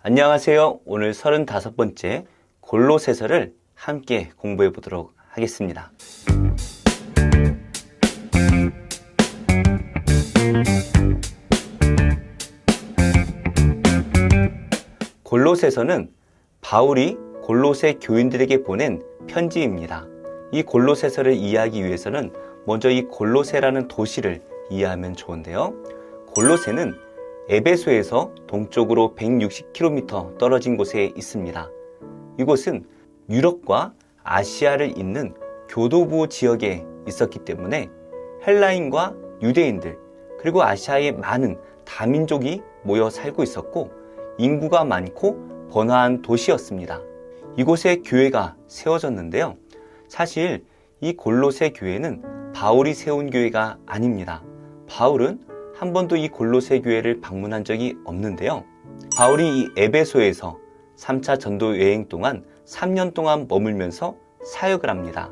안녕하세요. 오늘 35번째 골로새서를 함께 공부해 보도록 하겠습니다. 골로새서는 바울이 골로새 교인들에게 보낸 편지입니다. 이 골로새서를 이해하기 위해서는 먼저 이 골로새라는 도시를 이해하면 좋은데요. 골로새는 에베소에서 동쪽으로 160km 떨어진 곳에 있습니다. 이곳은 유럽과 아시아를 잇는 교도부 지역에 있었기 때문에 헬라인과 유대인들 그리고 아시아의 많은 다민족이 모여 살고 있었고 인구가 많고 번화한 도시였습니다. 이곳에 교회가 세워졌는데요. 사실 이 골로새 교회는 바울이 세운 교회가 아닙니다. 바울은 한 번도 이 골로새 교회를 방문한 적이 없는데요. 바울이 이 에베소에서 3차 전도 여행 동안 3년 동안 머물면서 사역을 합니다.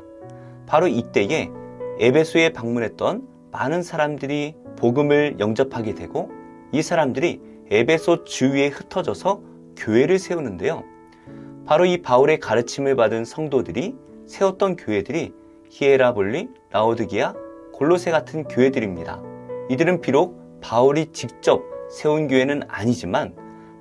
바로 이때에 에베소에 방문했던 많은 사람들이 복음을 영접하게 되고 이 사람들이 에베소 주위에 흩어져서 교회를 세우는데요. 바로 이 바울의 가르침을 받은 성도들이 세웠던 교회들이 히에라볼리, 라오디게아, 골로새 같은 교회들입니다. 이들은 비록 바울이 직접 세운 교회는 아니지만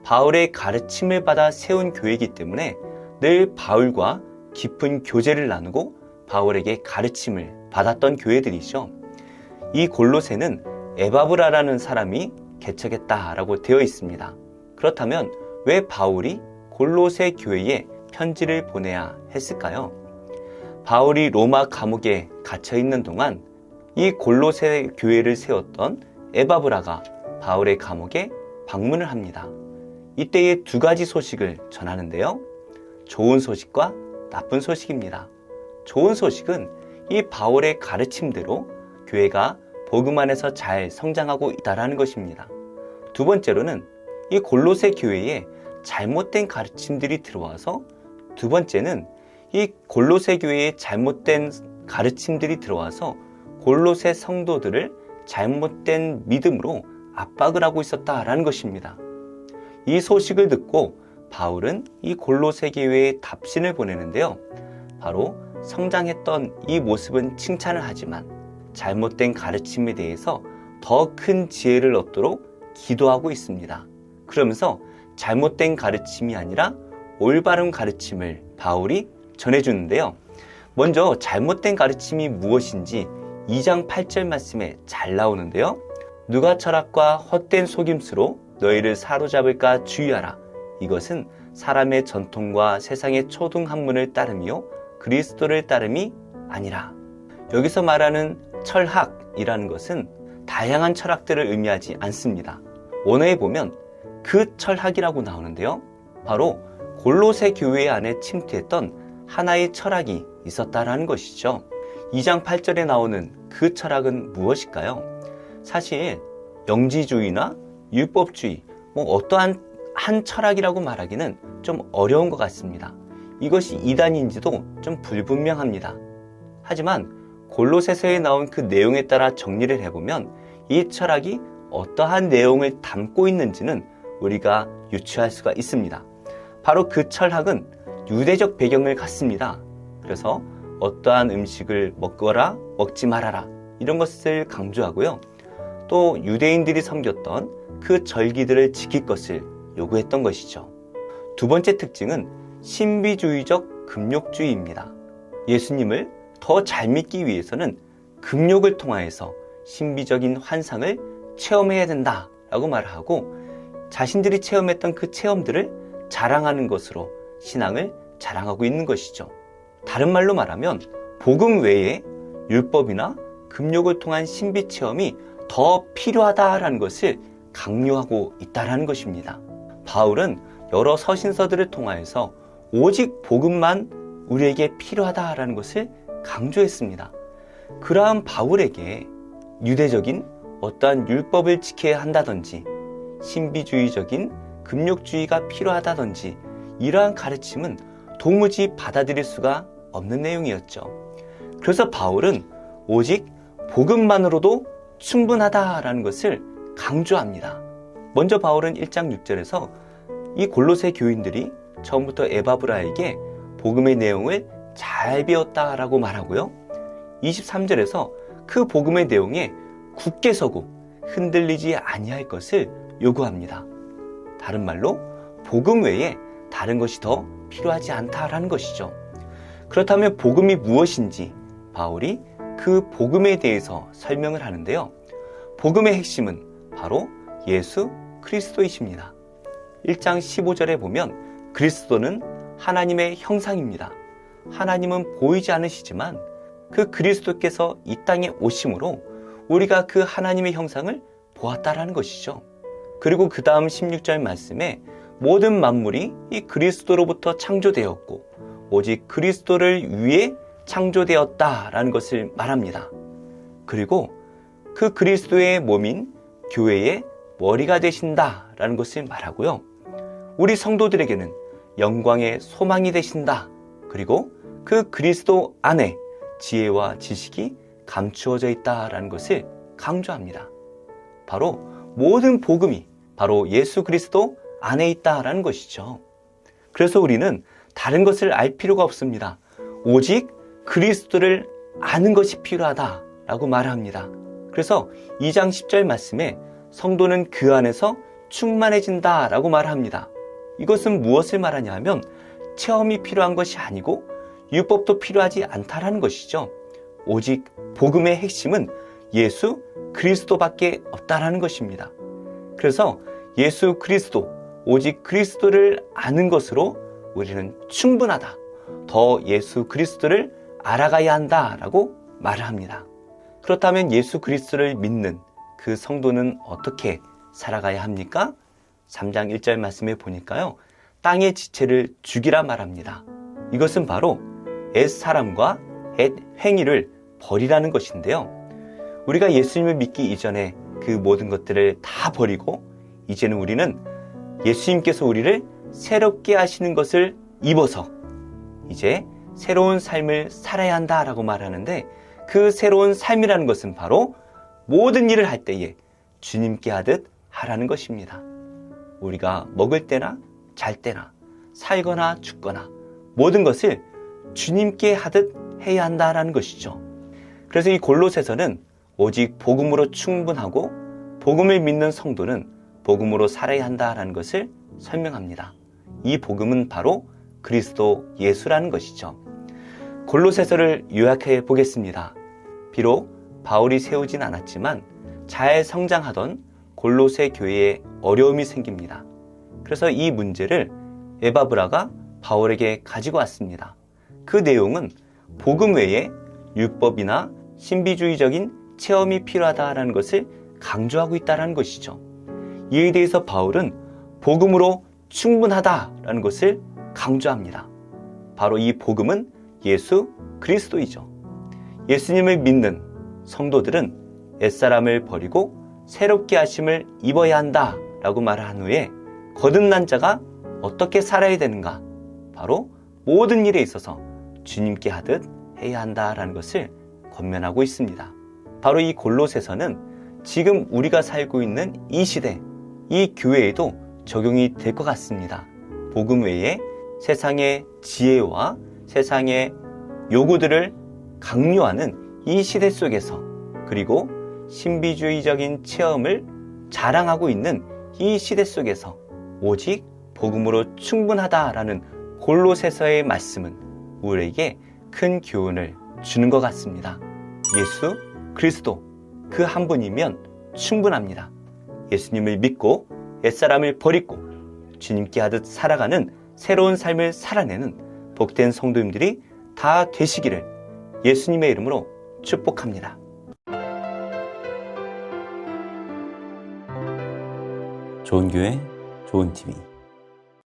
바울의 가르침을 받아 세운 교회이기 때문에 늘 바울과 깊은 교제를 나누고 바울에게 가르침을 받았던 교회들이죠. 이 골로새는 에바브라라는 사람이 개척했다라고 되어 있습니다. 그렇다면 왜 바울이 골로새 교회에 편지를 보내야 했을까요? 바울이 로마 감옥에 갇혀 있는 동안 이 골로새 교회를 세웠던 에바브라가 바울의 감옥에 방문을 합니다. 이때에 두 가지 소식을 전하는데요. 좋은 소식과 나쁜 소식입니다. 좋은 소식은 이 바울의 가르침대로 교회가 복음 안에서 잘 성장하고 있다는 것입니다. 두 번째로는 이 골로새 교회에 잘못된 가르침들이 들어와서 두 번째는 이 골로새 교회에 잘못된 가르침들이 들어와서 골로새 성도들을 잘못된 믿음으로 압박을 하고 있었다라는 것입니다. 이 소식을 듣고 바울은 이 골로새 교회에 답신을 보내는데요. 바로 성장했던 이 모습은 칭찬을 하지만 잘못된 가르침에 대해서 더 큰 지혜를 얻도록 기도하고 있습니다. 그러면서 잘못된 가르침이 아니라 올바른 가르침을 바울이 전해주는데요. 먼저 잘못된 가르침이 무엇인지 2장 8절 말씀에 잘 나오는데요. 누가 철학과 헛된 속임수로 너희를 사로잡을까 주의하라. 이것은 사람의 전통과 세상의 초등학문을 따름이요 그리스도를 따름이 아니라. 여기서 말하는 철학이라는 것은 다양한 철학들을 의미하지 않습니다. 원어에 보면 그 철학이라고 나오는데요. 바로 골로새 교회 안에 침투했던 하나의 철학이 있었다라는 것이죠. 2장 8절에 나오는 그 철학은 무엇일까요? 사실 영지주의나 율법주의, 어떠한 한 철학이라고 말하기는 좀 어려운 것 같습니다. 이것이 이단인지도 좀 불분명합니다. 하지만 골로새서에 나온 그 내용에 따라 정리를 해보면 이 철학이 어떠한 내용을 담고 있는지는 우리가 유추할 수가 있습니다. 바로 그 철학은 유대적 배경을 갖습니다. 그래서 어떠한 음식을 먹거라 먹지 말아라 이런 것을 강조하고요. 또 유대인들이 섬겼던 그 절기들을 지킬 것을 요구했던 것이죠. 두 번째 특징은 신비주의적 금욕주의입니다. 예수님을 더 잘 믿기 위해서는 금욕을 통하여서 신비적인 환상을 체험해야 된다라고 말하고 자신들이 체험했던 그 체험들을 자랑하는 것으로 신앙을 자랑하고 있는 것이죠. 다른 말로 말하면 복음 외에 율법이나 금욕을 통한 신비 체험이 더 필요하다라는 것을 강요하고 있다라는 것입니다. 바울은 여러 서신서들을 통하여서 오직 복음만 우리에게 필요하다라는 것을 강조했습니다. 그러한 바울에게 유대적인 어떠한 율법을 지켜야 한다든지 신비주의적인 금욕주의가 필요하다든지 이러한 가르침은 도무지 받아들일 수가 없는 내용이었죠. 그래서 바울은 오직 복음만으로도 충분하다라는 것을 강조합니다. 먼저 바울은 1장 6절에서 이 골로새 교인들이 처음부터 에바브라에게 복음의 내용을 잘 배웠다라고 말하고요. 23절에서 그 복음의 내용에 굳게 서고 흔들리지 아니할 것을 요구합니다. 다른 말로 복음 외에 다른 것이 더 필요하지 않다라는 것이죠. 그렇다면 복음이 무엇인지 바울이 그 복음에 대해서 설명을 하는데요. 복음의 핵심은 바로 예수 그리스도이십니다. 1장 15절에 보면 그리스도는 하나님의 형상입니다. 하나님은 보이지 않으시지만 그 그리스도께서 이 땅에 오심으로 우리가 그 하나님의 형상을 보았다라는 것이죠. 그리고 그 다음 16절 말씀에 모든 만물이 이 그리스도로부터 창조되었고 오직 그리스도를 위해 창조되었다라는 것을 말합니다. 그리고 그 그리스도의 몸인 교회의 머리가 되신다라는 것을 말하고요. 우리 성도들에게는 영광의 소망이 되신다. 그리고 그 그리스도 안에 지혜와 지식이 감추어져 있다라는 것을 강조합니다. 바로 모든 복음이 바로 예수 그리스도 안에 있다라는 것이죠. 그래서 우리는 다른 것을 알 필요가 없습니다. 오직 그리스도를 아는 것이 필요하다라고 말합니다. 그래서 2장 10절 말씀에 성도는 그 안에서 충만해진다라고 말합니다. 이것은 무엇을 말하냐 하면 체험이 필요한 것이 아니고 율법도 필요하지 않다라는 것이죠. 오직 복음의 핵심은 예수 그리스도밖에 없다라는 것입니다. 그래서 예수 그리스도, 오직 그리스도를 아는 것으로 우리는 충분하다. 더 예수 그리스도를 알아가야 한다라고 말을 합니다. 그렇다면 예수 그리스도를 믿는 그 성도는 어떻게 살아가야 합니까? 3장 1절 말씀에 보니까요. 땅의 지체를 죽이라 말합니다. 이것은 바로 옛사람과 옛 행위를 버리라는 것인데요. 우리가 예수님을 믿기 이전에 그 모든 것들을 다 버리고 이제는 우리는 예수님께서 우리를 새롭게 하시는 것을 입어서 이제 새로운 삶을 살아야 한다라고 말하는데 그 새로운 삶이라는 것은 바로 모든 일을 할 때에 주님께 하듯 하라는 것입니다. 우리가 먹을 때나 잘 때나 살거나 죽거나 모든 것을 주님께 하듯 해야 한다라는 것이죠. 그래서 이 골로새서는 오직 복음으로 충분하고 복음을 믿는 성도는 복음으로 살아야 한다라는 것을 설명합니다. 이 복음은 바로 그리스도 예수라는 것이죠. 골로새서를 요약해 보겠습니다. 비록 바울이 세우진 않았지만 잘 성장하던 골로새 교회에 어려움이 생깁니다. 그래서 이 문제를 에바브라가 바울에게 가지고 왔습니다. 그 내용은 복음 외에 율법이나 신비주의적인 체험이 필요하다는 것을 강조하고 있다는 것이죠. 이에 대해서 바울은 복음으로 충분하다라는 것을 강조합니다. 바로 이 복음은 예수 그리스도이죠. 예수님을 믿는 성도들은 옛사람을 버리고 새롭게 하심을 입어야 한다라고 말한 후에 거듭난 자가 어떻게 살아야 되는가? 바로 모든 일에 있어서 주님께 하듯 해야 한다라는 것을 권면하고 있습니다. 바로 이 골로새서는 지금 우리가 살고 있는 이 시대, 이 교회에도 적용이 될 것 같습니다. 복음 외에 세상의 지혜와 세상의 요구들을 강요하는 이 시대 속에서 그리고 신비주의적인 체험을 자랑하고 있는 이 시대 속에서 오직 복음으로 충분하다라는 골로새서의 말씀은 우리에게 큰 교훈을 주는 것 같습니다. 예수 그리스도 그 한 분이면 충분합니다. 예수님을 믿고 옛사람을 버리고 주님께 하듯 살아가는 새로운 삶을 살아내는 복된 성도님들이 다 되시기를 예수님의 이름으로 축복합니다. 좋은 교회, 좋은 TV